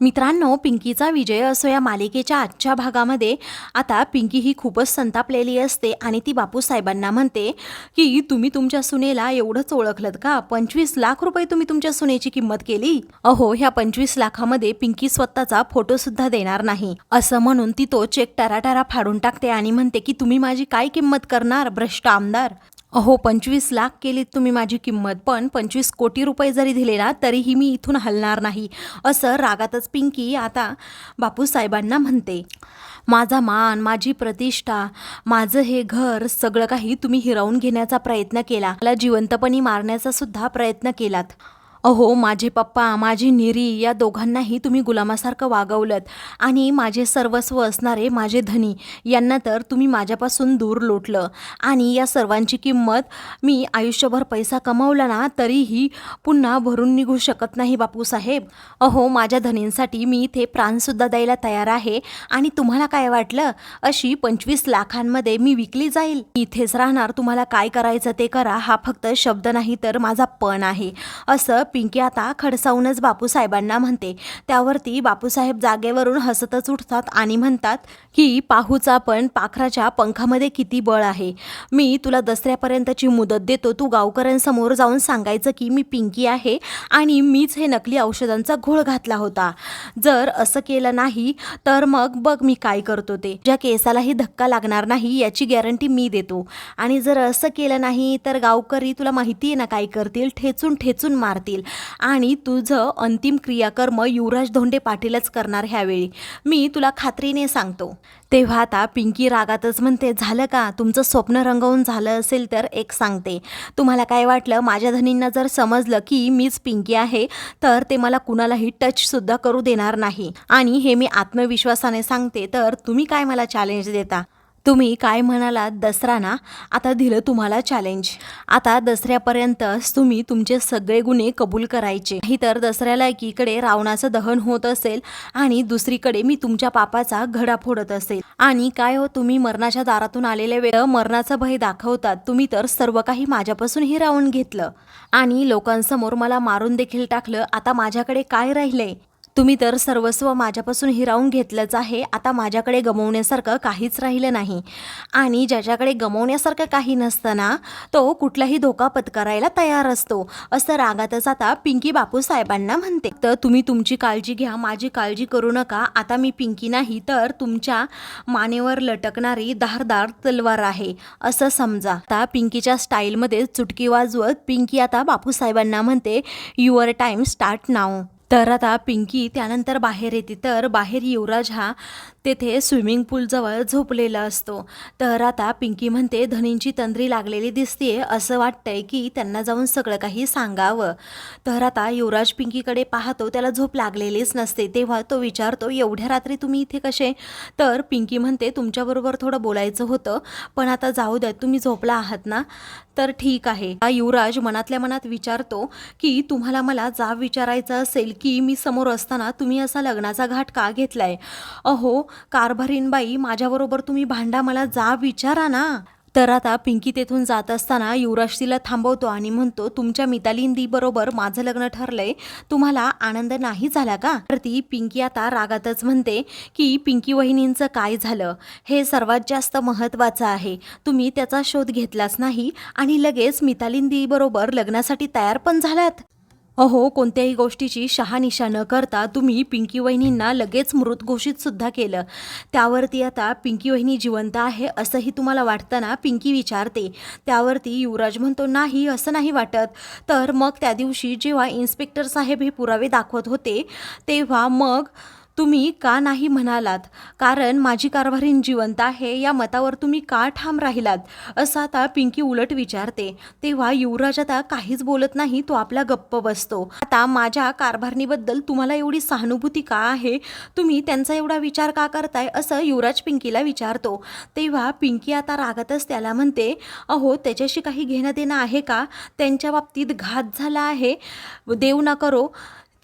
मित्रांनो, पिंकीचा विजय असो या मालिकेच्या आजच्या भागामध्ये आता पिंकी ही खूपच संतापलेली असते आणि ती बापूसाहेबांना म्हणते की तुम्ही तुमच्या सुनेला एवढंच ओळखलत का? 25 लाख रुपये तुम्ही तुमच्या सुनेची किंमत केली. अहो, ह्या 25 लाखामध्ये पिंकी स्वतःचा फोटो सुद्धा देणार नाही असं म्हणून ती तो चेक टराटरा फाडून टाकते आणि म्हणते की तुम्ही माझी काय किंमत करणार भ्रष्ट आमदार. अहो, 25 लाख केलीत तुम्ही माझी किंमत, पण 25 कोटी रुपये जरी दिले ना तरीही मी इथून हलणार नाही असं रागातच पिंकी आता बापूसाहेबांना म्हणते. माझा मान, माझी प्रतिष्ठा, माझं हे घर सगळं काही तुम्ही हिरावून घेण्याचा प्रयत्न केला, मला जिवंतपणी मारण्याचा सुद्धा प्रयत्न केलात. अहो, माझे पप्पा, माझी निरी या दोघांनाही तुम्ही गुलामासारखं वागवलत आणि माझे सर्वस्व असणारे माझे धनी यांना तर तुम्ही माझ्यापासून दूर लोटलं आणि या सर्वांची किंमत मी आयुष्यभर पैसा कमावला ना तरीही पुन्हा भरून निघू शकत नाही बापूसाहेब. अहो, माझ्या धनींसाठी मी इथे प्राणसुद्धा द्यायला तयार आहे आणि तुम्हाला काय वाटलं अशी 25 लाखांमध्ये मी विकली जाईल? इथेच राहणार, तुम्हाला काय करायचं ते करा, हा फक्त शब्द नाही तर माझा पण आहे असं पिंकी आता खडसावूनच बापूसाहेबांना म्हणते. त्यावरती बापूसाहेब जागेवरून हसतच उठतात आणि म्हणतात की पाहूचा पण पाखराच्या पंखामध्ये किती बळ आहे. मी तुला दसऱ्यापर्यंतची मुदत देतो, तू गावकऱ्यांसमोर जाऊन सांगायचं की मी पिंकी आहे आणि मीच हे नकली औषधांचा घोळ घातला होता. जर असं केलं नाही तर मग बघ मी काय करतो ते. ज्या केसालाही धक्का लागणार नाही याची गॅरंटी मी देतो आणि जर असं केलं नाही तर गावकरी तुला माहिती आहे ना काय करतील, ठेचून ठेचून मारतील आणि तुझं अंतिम क्रियाकर्म युवराज धोंडे पाटीलच करणार ह्यावेळी, मी तुला खात्रीने सांगतो. तेव्हा आता पिंकी रागातच म्हणते, झालं का तुमचं स्वप्न रंगवून झालं असेल तर एक सांगते, तुम्हाला काय वाटलं माझ्या धनींना जर समजलं की मीच पिंकी आहे तर ते मला कुणालाही टचसुद्धा करू देणार नाही आणि हे मी आत्मविश्वासाने सांगते. तर तुम्ही काय मला चॅलेंज देता? तुम्ही काय म्हणालात दसरा ना, आता दिलं तुम्हाला चॅलेंज. आता दसऱ्यापर्यंतच तुम्ही तुमचे सगळे गुन्हे कबूल करायचे, नाही तर दसऱ्याला एकीकडे रावणाचं दहन होत असेल आणि दुसरीकडे मी तुमच्या पापाचा घडा फोडत असेल. आणि काय हो, तुम्ही मरणाच्या दारातून आलेले वेळ मरणाचं भय दाखवतात. तुम्ही तर सर्व काही माझ्यापासून हिरावून घेतलं आणि लोकांसमोर मला मारून देखील टाकलं. आता माझ्याकडे काय राहिलंय? तुम्ही तर सर्वस्व माझ्यापासून हिरावून घेतलंच आहे. आता माझ्याकडे गमवण्यासारखं काहीच राहिलं नाही आणि ज्याच्याकडे गमवण्यासारखं काही नसतं ना तो कुठलाही धोका पत्करायला तयार असतो असं रागातच आता पिंकी बापूसाहेबांना म्हणते. तर तुम्ही तुमची काळजी घ्या, माझी काळजी करू नका. आता मी पिंकी नाही तर तुमच्या मानेवर लटकणारी धारदार तलवार आहे असं समजा. आता पिंकीच्या स्टाईलमध्ये चुटकी वाजवत पिंकी आता बापूसाहेबांना म्हणते, युअर टाईम स्टार्ट नाऊ. तर आता पिंकी त्यानंतर बाहेर येते. तर बाहेर युवराज हा तेथे स्विमिंग पूलजवळ झोपलेला असतो. तर आता पिंकी म्हणते, धनींची तंद्री लागलेली दिसते, असं वाटतंय की त्यांना जाऊन सगळं काही सांगावं. तर आता युवराज पिंकीकडे पाहतो, त्याला झोप लागलेलीच नसते. तेव्हा तो विचारतो, एवढ्या रात्री तुम्ही इथे कसे? तर पिंकी म्हणते, तुमच्याबरोबर थोडं बोलायचं होतं, पण आता जाऊ द्या, तुम्ही झोपला आहात ना तर ठीक आहे. हा युवराज मनातल्या मनात विचारतो की तुम्हाला मला जाब विचारायचं असेल की मी समोर असताना तुम्ही असा लग्नाचा घाट का घेतलाय? अहो कारभारीणबाई, माझ्याबरोबर तुम्ही भांडा, मला जाब विचारा ना. तर आता पिंकी तेथून जात असताना युवराज तिला थांबवतो आणि म्हणतो, तुमच्या मितालींदी बरोबर माझं लग्न ठरलंय, तुम्हाला आनंद नाही झाला का? तर ती पिंकी आता रागातच म्हणते की पिंकी वहिनींचं काय झालं हे सर्वात जास्त महत्त्वाचं आहे. तुम्ही त्याचा शोध घेतलाच नाही आणि लगेच मितालींदी बरोबर लग्नासाठी तयार पण झालात. अहो, कोणत्याही गोष्टीची शहानिशा न करता तुम्ही पिंकी वहिनींना लगेच मृत घोषित सुद्धा केलं. त्यावरती आता पिंकी वहिनी जिवंत आहे असंही तुम्हाला वाटतं ना? पिंकी विचारते. त्यावरती युवराज म्हणतो, नाही असं नाही वाटत. तर मग त्या दिवशी जेव्हा इन्स्पेक्टर साहेब हे पुरावे दाखवत होते तेव्हा मग तुम्ही का नाही म्हणालात? कारण माझी कारभारीण जिवंत आहे या मतावर तुम्ही का ठाम राहिलात? असं आता पिंकी उलट विचारते. तेव्हा युवराज आता काहीच बोलत नाही, तो आपला गप्प बसतो. आता माझ्या कारभारणीबद्दल तुम्हाला एवढी सहानुभूती का आहे? तुम्ही त्यांचा एवढा विचार का करताय? असं युवराज पिंकीला विचारतो. तेव्हा पिंकी आता रागातच त्याला म्हणते, अहो त्याच्याशी काही घेणं देणं आहे का? त्यांच्या बाबतीत घात झाला आहे, देव ना करो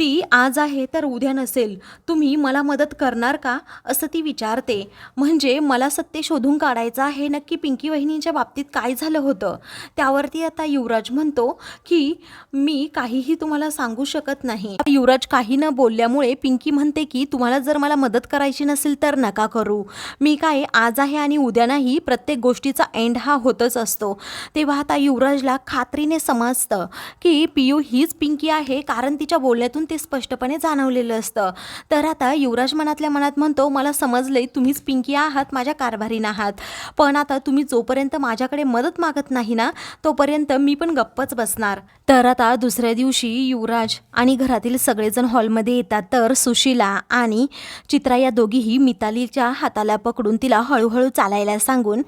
ती आज आहे तर उद्या नसेल. तुम्ही मला मदत करणार का असं ती विचारते. म्हणजे मला सत्य शोधून काढायचं आहे नक्की पिंकी वहिनींच्या बाबतीत काय झालं होतं. त्यावरती आता युवराज म्हणतो की मी काहीही तुम्हाला सांगू शकत नाही. युवराज काही न बोलल्यामुळे पिंकी म्हणते की तुम्हाला जर मला मदत करायची नसेल तर नका करू. मी काय आज आहे आणि उद्या नाही, प्रत्येक गोष्टीचा एंड हा होतच असतो. तेव्हा आता युवराजला खात्रीने समजतं की पियू हीच पिंकी आहे, कारण तिच्या बोलण्यातून ते स्पष्टपणे जाणवलेलं असतं. तर आता युवराज मनातल्या मनात म्हणतो मला समजलंय तुम्हीच पिंकी आहात, माझ्या कारभारीण आहात. पण आता तुम्ही जोपर्यंत माझ्याकडे मदत मागत नाही ना तोपर्यंत मी पण गप्पच बसणार. तर आता दुसऱ्या दिवशी युवराज आणि घरातील सगळेजण हॉलमध्ये येतात. तर सुशीला आणि चित्रा या दोघीही मितालीच्या हाताला पकडून तिला हळूहळू चालायला सांगून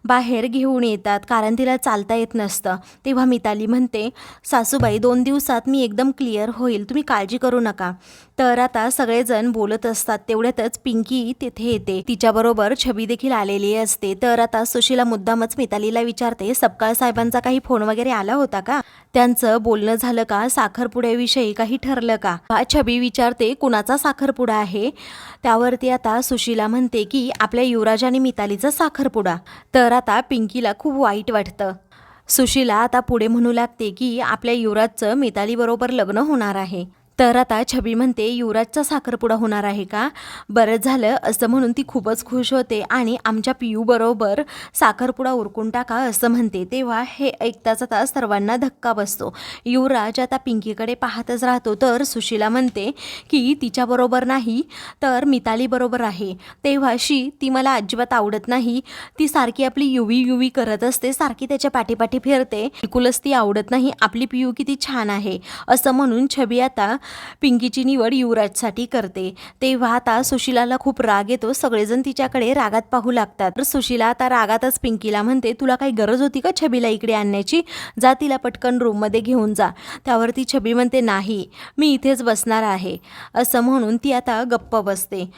बाहेर घेऊन येतात, कारण तिला चालता येत नसतं. तेव्हा मिताली म्हणते सासूबाई 2 दिवसात मी एकदम क्लिअर होईल, तुम्ही काळजी करू नका. तर आता सगळेजण बोलत असतात तेवढ्यातच पिंकी तिथे येते. तिच्याबरोबर छबी देखील आलेली असते. तर आता सुशीला मुद्दामच मितालीला विचारते सपकाळ साहेबांचा काही फोन वगैरे आला होता का, त्यांचं बोलणं झालं का, साखरपुड्याविषयी काही ठरलं का. छबी विचारते कुणाचा साखरपुडा आहे. त्यावरती आता सुशीला म्हणते की आपल्या युवराज आणि मितालीचा साखरपुडा. तर आता पिंकीला खूप वाईट वाटतं. सुशीला आता पुढे म्हणू लागते की आपल्या युवराजचं मितालीबरोबर लग्न होणार आहे. तर आता छबी म्हणते युवराजचा साखरपुडा होणार आहे का, बरं झालं असं म्हणून ती खूपच खुश होते आणि आमच्या पियूबरोबर साखरपुडा उरकून टाका असं म्हणते. तेव्हा हे ऐकताच आता सर्वांना धक्का बसतो. युवराज आता पिंकीकडे पाहतच राहतो. तर सुशीला म्हणते की तिच्याबरोबर नाही तर मितालीबरोबर आहे. तेव्हाशी ती मला अजिबात आवडत नाही. ती सारखी आपली युवी युवी करत असते, सारखी त्याच्या पाठीपाठी फिरते, बिलकुलच ती आवडत नाही. आपली पियू किती छान आहे असं म्हणून छबी आता पिंकीची निवड युवराजसाठी करते. तेव्हा आता सुशीलाला खूप राग येतो. सगळेजण तिच्याकडे रागात पाहू लागतात. तर सुशीला आता रागातच पिंकीला म्हणते तुला काही गरज होती का छबीला इकडे आणण्याची, जा तिला पटकन रूममध्ये घेऊन जा. त्यावरती छबी म्हणते नाही मी इथेच बसणार आहे असं म्हणून ती आता गप्प बसते.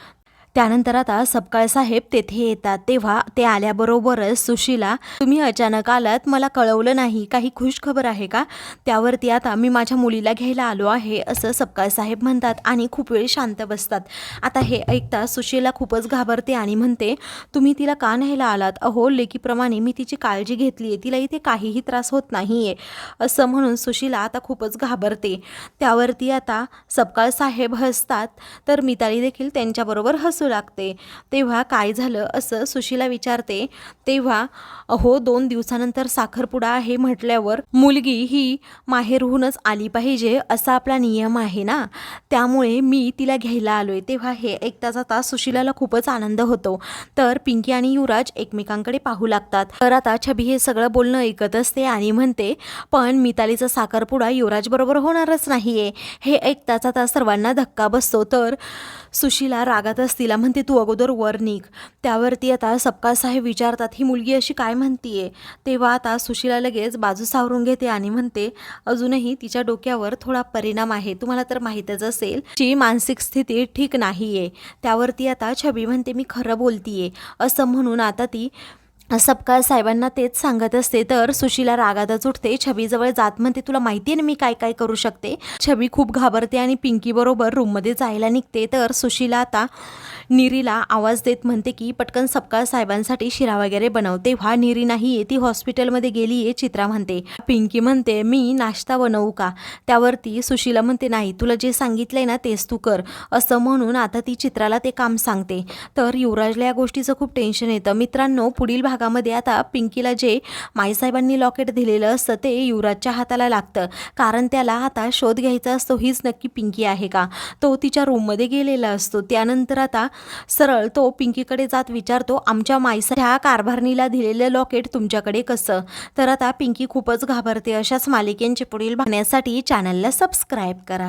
त्यानंतर आता सपकाळ साहेब तेथे येतात. तेव्हा ते आल्याबरोबरच सुशीला तुम्ही अचानक आलात, मला कळवलं नाही, काही खुश खबर आहे का. त्यावरती आता मी माझ्या मुलीला घ्यायला आलो आहे असं सपकाळ साहेब म्हणतात आणि खूप वेळ शांत बसतात. आता हे ऐकता सुशीला खूपच घाबरते आणि म्हणते तुम्ही तिला का न्यायला आलात. अहो लेकीप्रमाणे मी तिची काळजी घेतली आहे, तिला इथे काहीही त्रास होत नाही आहे असं म्हणून सुशीला आता खूपच घाबरते. त्यावरती आता सपकाळ साहेब हसतात. तर मिताली देखील त्यांच्याबरोबर लागते. तेव्हा काय झालं असं सुशीला विचारते. तेव्हा अहो 2 दिवसानंतर साखरपुडा आहे म्हटल्यावर मुलगी ही माहेरहूनच आली पाहिजे असा आपला नियम आहे ना, त्यामुळे मी तिला घ्यायला आलोय. तेव्हा हे ऐकताच आता सुशीलाला खूपच आनंद होतो. तर पिंकी आणि युवराज एकमेकांकडे पाहू लागतात. तर आता छबी हे सगळं बोलणं ऐकत असते आणि म्हणते पण मितालीचा साखरपुडा युवराज बरोबर होणारच नाहीये. हे ऐकताच आता सर्वांना धक्का बसतो. तर सुशीला रागातच तिला म्हणते तू अगोदर वर निघ. त्यावरती आता सपकाळ साहेब विचारतात ही मुलगी अशी काय म्हणतीये. तेव्हा आता सुशीला लगेच बाजू सावरून घेते आणि म्हणते अजूनही तिच्या डोक्यावर थोडा परिणाम आहे, तुम्हाला तर माहीतच असेल ची मानसिक स्थिती ठीक नाहीये. त्यावरती आता छबी म्हणते मी खरं बोलतीये असं म्हणून आता ती सपकाळ साहेबांना तेच सांगत असते. तर सुशीला रागातच उठते, छबीजवळ जात म्हणते तुला माहिती आहे ना मी काय काय करू शकते. छबी खूप घाबरते आणि पिंकी बरोबर रूममध्ये जायला निघते. तर सुशीला आता निरीला आवाज देत म्हणते की पटकन सपकाळ साहेबांसाठी शिरा वगैरे बनव. तेव्हा निरी नाही ती हॉस्पिटलमध्ये गेली आहे चित्रा म्हणते. पिंकी म्हणते मी नाश्ता बनवू का. त्यावरती सुशीला म्हणते नाही तुला जे सांगितलंय ना तेच तू कर असं म्हणून आता ती चित्राला ते काम सांगते. तर युवराजला या गोष्टीचं खूप टेन्शन येतं. मित्रांनो पुढील भागामध्ये आता पिंकीला जे माईसाहेबांनी लॉकेट दिलेलं असतं ते युवराजच्या हाताला लागतं, कारण त्याला आता शोध घ्यायचा असतो हीच नक्की पिंकी आहे का. तो तिच्या रूममध्ये गेलेला असतो. त्यानंतर आता सरळ तो पिंकीकडे जात विचारतो आमच्या माईसाहेब कारभारणीला दिलेलं लॉकेट तुमच्याकडे कसं. तर आता पिंकी खूपच घाबरते. अशाच मालिकेंचे पुढील पाहण्यासाठी चॅनलला सबस्क्राईब करा.